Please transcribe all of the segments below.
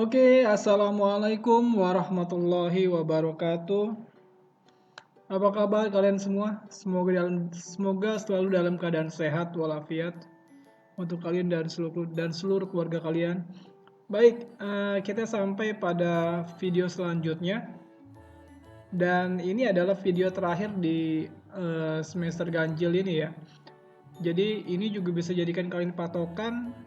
Oke, assalamualaikum warahmatullahi wabarakatuh. Apa kabar kalian semua? Semoga selalu dalam keadaan sehat walafiat untuk kalian dan seluruh keluarga kalian. Baik, kita sampai pada video selanjutnya dan ini adalah video terakhir di semester ganjil ini ya. Jadi ini juga bisa jadikan kalian patokan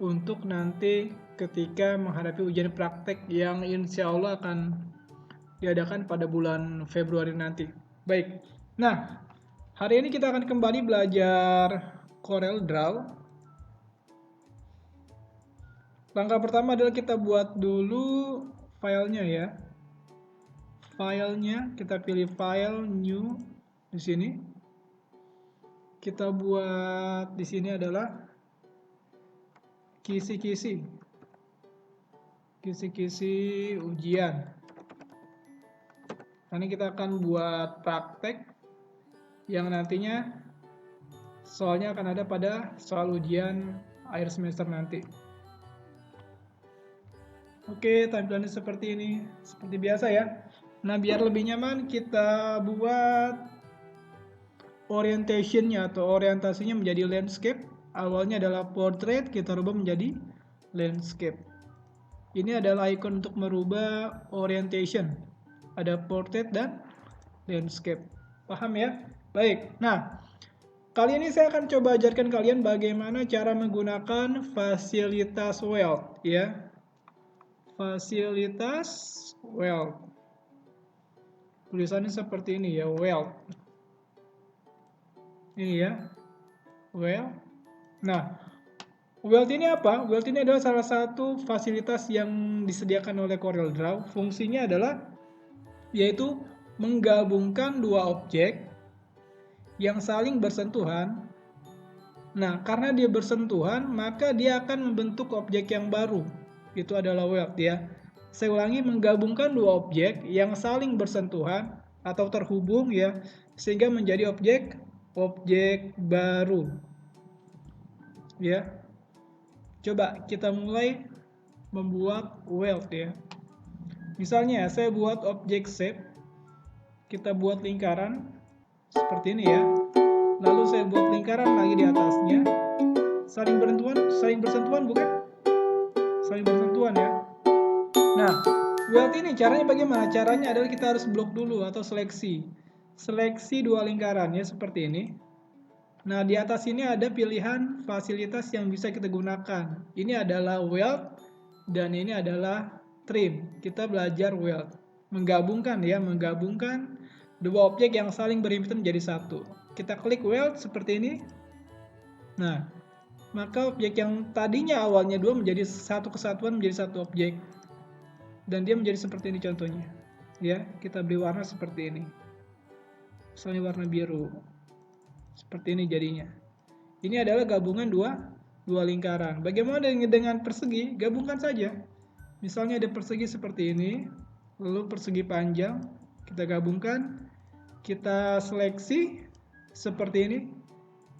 untuk nanti ketika menghadapi ujian praktek yang insya Allah akan diadakan pada bulan Februari nanti. Baik, nah hari ini kita akan kembali belajar Corel Draw. Langkah pertama adalah kita buat dulu filenya ya. Filenya kita pilih file new di sini. Kita buat di sini adalah kisi-kisi ujian. Ini kita akan buat praktek yang nantinya soalnya akan ada pada soal ujian akhir semester nanti. Oke, tampilannya seperti ini, seperti biasa ya. Nah, biar lebih nyaman kita buat orientationnya atau orientasinya menjadi landscape. Awalnya adalah portrait, kita rubah menjadi landscape. Ini adalah icon untuk merubah orientation. Ada portrait dan landscape. Paham ya? Baik. Nah, kali ini saya akan coba ajarkan kalian bagaimana cara menggunakan fasilitas weld ya. Fasilitas weld. Tulisannya seperti ini ya, weld. Ini ya, weld. Nah, weld ini apa? Weld ini adalah salah satu fasilitas yang disediakan oleh CorelDRAW. Fungsinya adalah yaitu menggabungkan dua objek yang saling bersentuhan. Nah, karena dia bersentuhan, maka dia akan membentuk objek yang baru. Itu adalah weld ya. Saya ulangi, menggabungkan dua objek yang saling bersentuhan atau terhubung ya, sehingga menjadi objek baru. Ya. Coba kita mulai membuat weld ya. Misalnya saya buat objek shape. Kita buat lingkaran seperti ini ya. Lalu saya buat lingkaran lagi di atasnya. Saling bersentuhan bukan? Saling bersentuhan ya. Nah, weld ini caranya bagaimana? Caranya adalah kita harus blok dulu atau seleksi. Seleksi dua lingkaran ya seperti ini. Nah, di atas ini ada pilihan fasilitas yang bisa kita gunakan. Ini adalah weld dan ini adalah trim. Kita belajar weld. Menggabungkan dua objek yang saling berhimpitan menjadi satu. Kita klik weld seperti ini. Nah, maka objek yang tadinya awalnya dua menjadi satu kesatuan menjadi satu objek. Dan dia menjadi seperti ini contohnya. Ya, kita beri warna seperti ini. Misalnya warna biru. Seperti ini jadinya. Ini adalah gabungan dua lingkaran. Bagaimana dengan persegi? Gabungkan saja. Misalnya ada persegi seperti ini, lalu persegi panjang, kita gabungkan, kita seleksi seperti ini,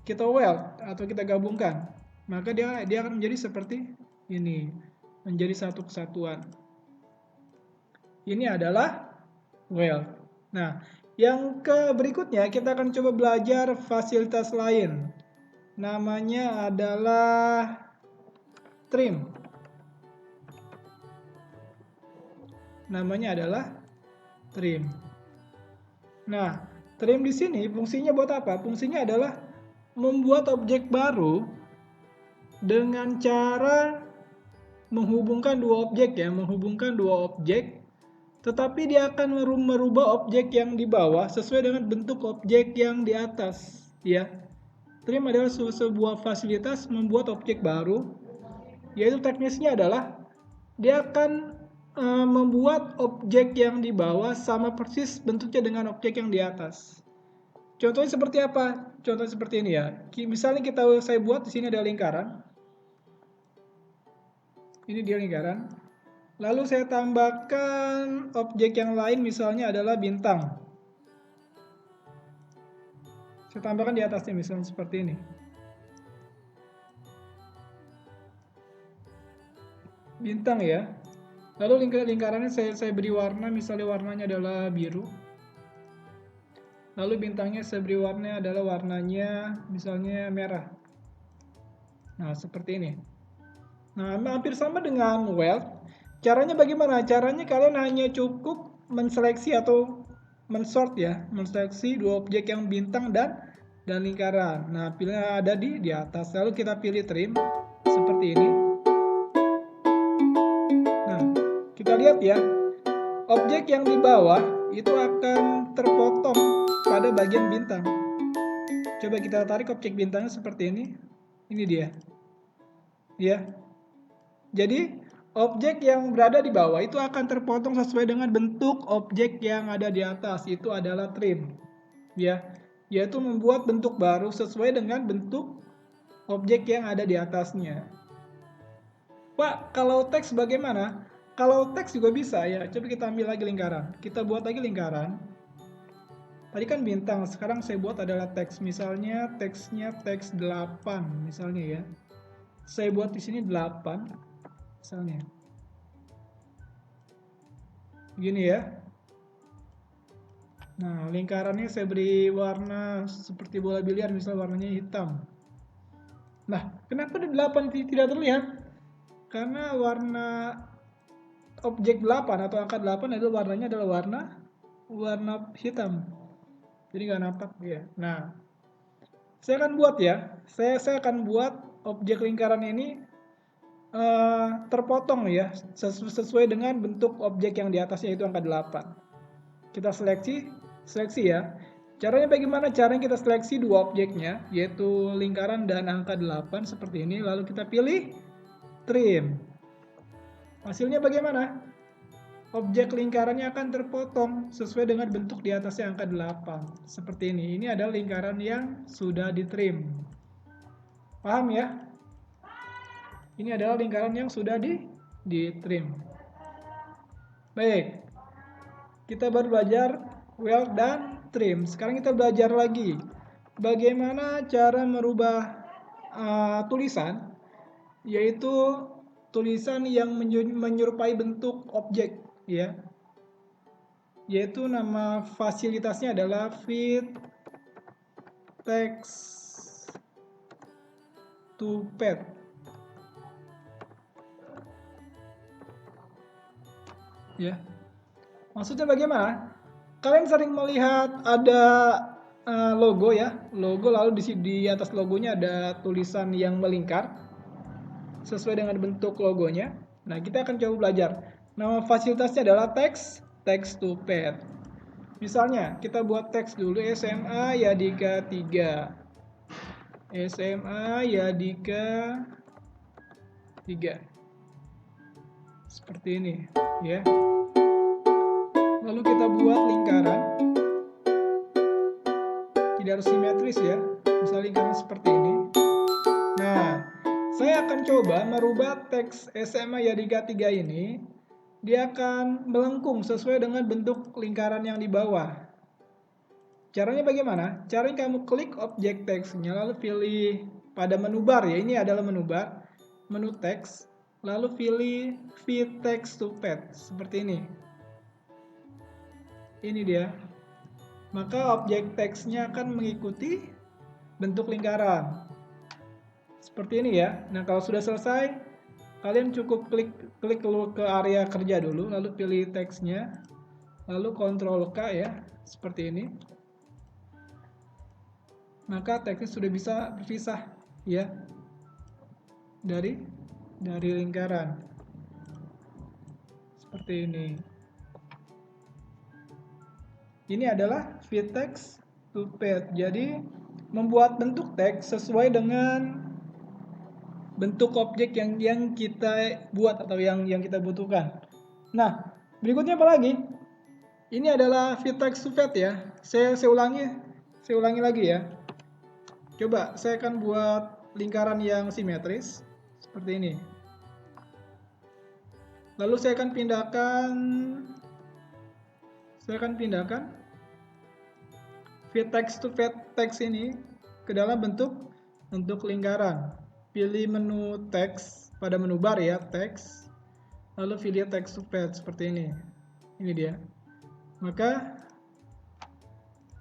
kita weld atau kita gabungkan, maka dia akan menjadi seperti ini, menjadi satu kesatuan. Ini adalah weld. Nah, yang berikutnya kita akan coba belajar fasilitas lain. Namanya adalah trim. Nah, trim di sini fungsinya buat apa? Fungsinya adalah membuat objek baru dengan cara menghubungkan dua objek, tetapi dia akan merubah objek yang di bawah sesuai dengan bentuk objek yang di atas, ya. Trim adalah sebuah fasilitas membuat objek baru, yaitu teknisnya adalah dia akan membuat objek yang di bawah sama persis bentuknya dengan objek yang di atas. Contohnya seperti apa? Contohnya seperti ini ya. Misalnya saya buat di sini ada lingkaran. Ini dia lingkaran. Lalu saya tambahkan objek yang lain, misalnya adalah bintang. Saya tambahkan di atasnya misalnya seperti ini. Bintang ya. Lalu lingkarannya saya beri warna, misalnya warnanya adalah biru. Lalu bintangnya saya beri warna adalah warnanya misalnya merah. Nah, seperti ini. Nah, hampir sama dengan weld. Caranya bagaimana? Caranya kalian hanya cukup menseleksi atau mensort ya, menseleksi dua objek yang bintang dan lingkaran. Nah, pilih ada di atas. Lalu kita pilih trim seperti ini. Nah, kita lihat ya, objek yang di bawah itu akan terpotong pada bagian bintang. Coba kita tarik objek bintangnya seperti ini. Ini dia. Ya. Jadi, objek yang berada di bawah itu akan terpotong sesuai dengan bentuk objek yang ada di atas. Itu adalah trim. Ya. Yaitu membuat bentuk baru sesuai dengan bentuk objek yang ada di atasnya. Pak, kalau teks bagaimana? Kalau teks juga bisa ya. Coba kita ambil lagi lingkaran. Kita buat lagi lingkaran. Tadi kan bintang, sekarang saya buat adalah teks. Misalnya teksnya teks 8 misalnya ya. Saya buat di sini 8 misalnya. Begini ya. Nah, lingkarannya saya beri warna seperti bola biliar, misalnya warnanya hitam. Nah, kenapa di 8 tidak terlihat? Karena warna objek 8 atau angka 8 adalah warnanya adalah warna hitam. Jadi nggak nampak dia. Nah, saya akan buat ya. Saya akan buat objek lingkaran ini terpotong ya, sesuai dengan bentuk objek yang di atasnya itu angka 8. Kita seleksi ya. Caranya bagaimana? Caranya kita seleksi dua objeknya, yaitu lingkaran dan angka 8 seperti ini. Lalu kita pilih trim. Hasilnya bagaimana? Objek lingkarannya akan terpotong sesuai dengan bentuk di atasnya angka 8. Seperti ini. Ini adalah lingkaran yang sudah ditrim. Paham ya? Ini adalah lingkaran yang sudah ditrim. Baik. Kita baru belajar weld dan trim. Sekarang kita belajar lagi bagaimana cara merubah tulisan, yaitu tulisan yang menyerupai bentuk objek ya. Yaitu nama fasilitasnya adalah fit text to pad. Ya. Maksudnya bagaimana? Kalian sering melihat ada logo ya, logo lalu di atas logonya ada tulisan yang melingkar sesuai dengan bentuk logonya. Nah, kita akan coba belajar. Nama fasilitasnya adalah text to pad. Misalnya, kita buat teks dulu SMA Yadika 3. SMA Yadika 3. Seperti ini, ya. Lalu kita buat lingkaran. Tidak harus simetris ya. Misalnya lingkaran seperti ini. Nah, saya akan coba merubah teks SMA Yadika 3 ini. Dia akan melengkung sesuai dengan bentuk lingkaran yang di bawah. Caranya bagaimana? Caranya kamu klik objek teksnya, lalu pilih pada menu bar ya. Ini adalah menu bar, menu teks. Lalu pilih fit text to pad seperti ini. Ini dia. Maka objek teksnya akan mengikuti bentuk lingkaran. Seperti ini ya. Nah, kalau sudah selesai, kalian cukup klik ke area kerja dulu, lalu pilih teksnya, lalu Ctrl K ya, seperti ini. Maka teksnya sudah bisa berpisah ya dari lingkaran. Seperti ini. Ini adalah fit text to pad. Jadi membuat bentuk teks sesuai dengan bentuk objek yang kita buat atau yang kita butuhkan. Nah, berikutnya apa lagi? Ini adalah fit text to pad ya. Saya ulangi lagi ya. Coba saya akan buat lingkaran yang simetris seperti ini. Lalu saya akan pindahkan fit text to pad text ini ke dalam bentuk lingkaran. Pilih menu teks pada menu bar ya, teks. lalu pilih text to page seperti ini. Ini dia. Maka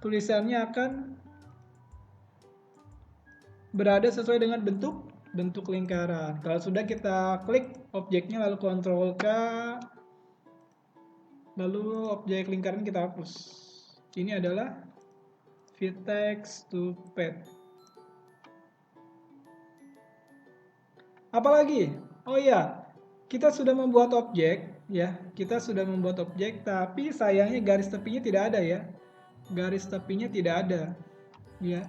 tulisannya akan berada sesuai dengan bentuk lingkaran. Kalau sudah kita klik objeknya lalu Ctrl K, lalu objek lingkaran kita hapus. Ini adalah fit text to page. Apalagi? Oh iya, kita sudah membuat objek ya. Kita sudah membuat objek, tapi sayangnya garis tepinya tidak ada ya. Garis tepinya tidak ada. Ya.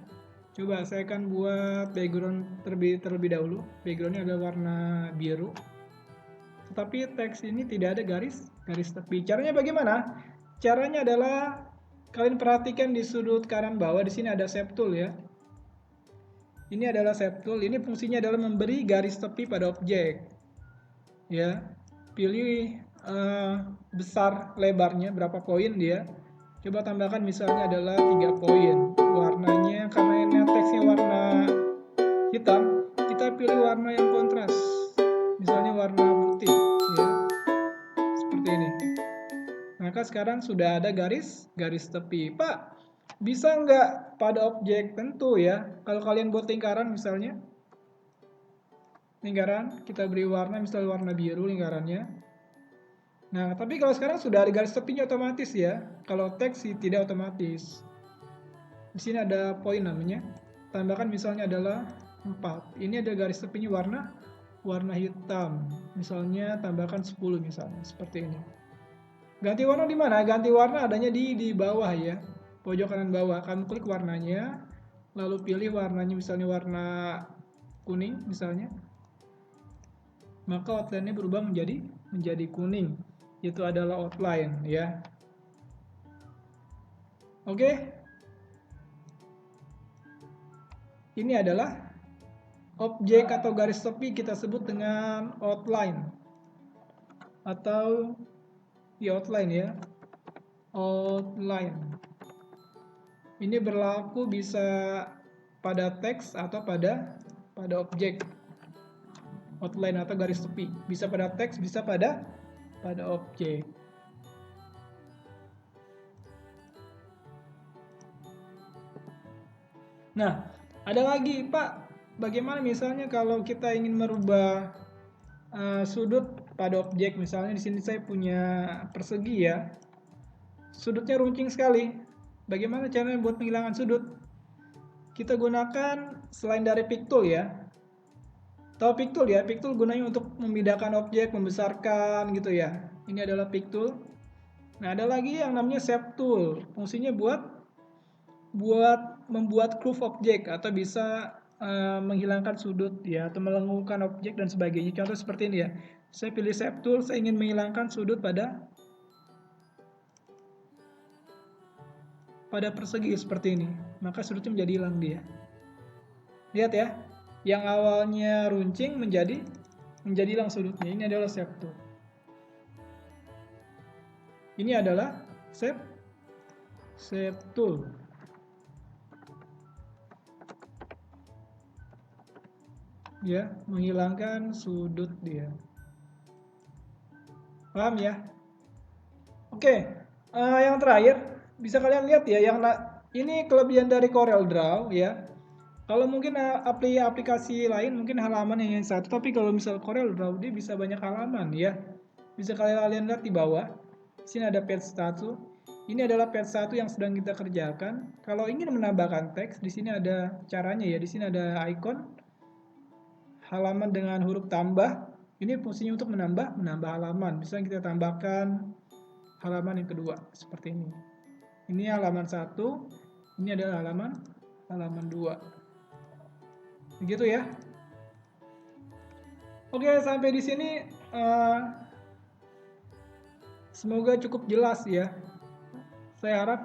Coba saya akan buat background terlebih dahulu. Backgroundnya adalah warna biru. Tetapi teks ini tidak ada garis tepi. Caranya bagaimana? Caranya adalah kalian perhatikan di sudut kanan bawah, di sini ada shape tool ya. Ini adalah shape tool. Ini fungsinya adalah memberi garis tepi pada objek. Ya, pilih besar lebarnya berapa poin dia. Coba tambahkan misalnya adalah 3 poin. Warnanya karena ini teksnya warna hitam, kita pilih warna yang kontras. Misalnya warna putih ya. Seperti ini. Maka sekarang sudah ada garis tepi. Pak, bisa nggak pada objek? Tentu ya. Kalau kalian buat lingkaran misalnya, lingkaran kita beri warna misalnya warna biru lingkarannya. Nah, tapi kalau sekarang sudah ada garis tepinya otomatis ya. Kalau teks sih tidak otomatis. Di sini ada poin namanya. Tambahkan misalnya adalah 4. Ini ada garis tepinya warna hitam. Misalnya tambahkan 10 misalnya seperti ini. Ganti warna di mana? Ganti warna adanya di bawah ya. Pojok kanan bawah. Kamu klik warnanya, lalu pilih warnanya misalnya warna kuning misalnya. Maka outline-nya berubah menjadi kuning. Itu adalah outline ya. Oke. Ini adalah objek atau garis tepi kita sebut dengan outline. Atau outline ya. Outline. Ini berlaku bisa pada teks atau pada objek. Outline atau garis tepi. Bisa pada teks, bisa pada objek. Nah, ada lagi, Pak. Bagaimana misalnya kalau kita ingin merubah sudut pada objek? Misalnya di sini saya punya persegi ya. Sudutnya runcing sekali. Bagaimana caranya buat menghilangkan sudut? Kita gunakan selain dari pick tool ya. Tahu pick tool ya? Pick tool gunanya untuk memindahkan objek, membesarkan gitu ya. Ini adalah pick tool. Nah, ada lagi yang namanya shape tool. Fungsinya buat membuat curve objek atau bisa menghilangkan sudut ya, atau melengkungkan objek dan sebagainya. Contoh seperti ini ya. Saya pilih shape tool, saya ingin menghilangkan sudut pada persegi seperti ini. Maka sudutnya menjadi hilang dia. Lihat ya. Yang awalnya runcing menjadi hilang sudutnya. Ini adalah shape tool. Ini adalah shape tool. Ya, menghilangkan sudut dia. Paham ya? Oke, yang terakhir bisa kalian lihat ya, ini kelebihan dari CorelDRAW ya. Kalau mungkin aplikasi lain mungkin halaman yang satu, tapi kalau misal CorelDRAW dia bisa banyak halaman ya. Bisa kalian lihat di bawah. Di sini ada page 1. Ini adalah page 1 yang sedang kita kerjakan. Kalau ingin menambahkan teks, di sini ada caranya ya. Di sini ada icon halaman dengan huruf tambah. Ini fungsinya untuk menambah halaman. Misalnya kita tambahkan halaman yang kedua seperti ini. Ini halaman 1, ini adalah halaman 2. Begitu ya. Oke, sampai di sini semoga cukup jelas ya. Saya harap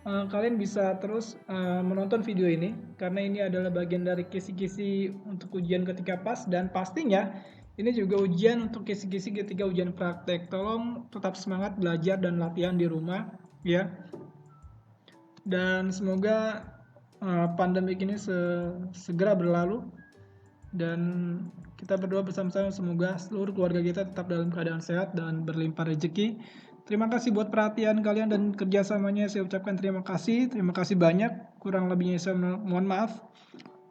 kalian bisa terus menonton video ini, karena ini adalah bagian dari kisi-kisi untuk ujian ketika PAS, dan pastinya ini juga ujian untuk kisi-kisi ketika ujian praktek. Tolong tetap semangat belajar dan latihan di rumah ya. Dan semoga pandemik ini segera berlalu dan kita berdoa bersama-sama semoga seluruh keluarga kita tetap dalam keadaan sehat dan berlimpah rezeki. Terima kasih buat perhatian kalian dan kerjasamanya, saya ucapkan terima kasih banyak, kurang lebihnya saya mohon maaf.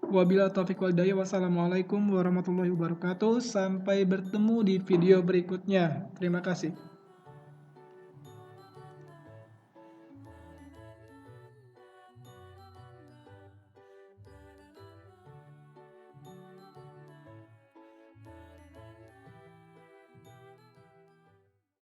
Wabillahi taufiq wal hidayah. Wassalamualaikum warahmatullahi wabarakatuh. Sampai bertemu di video berikutnya. Terima kasih.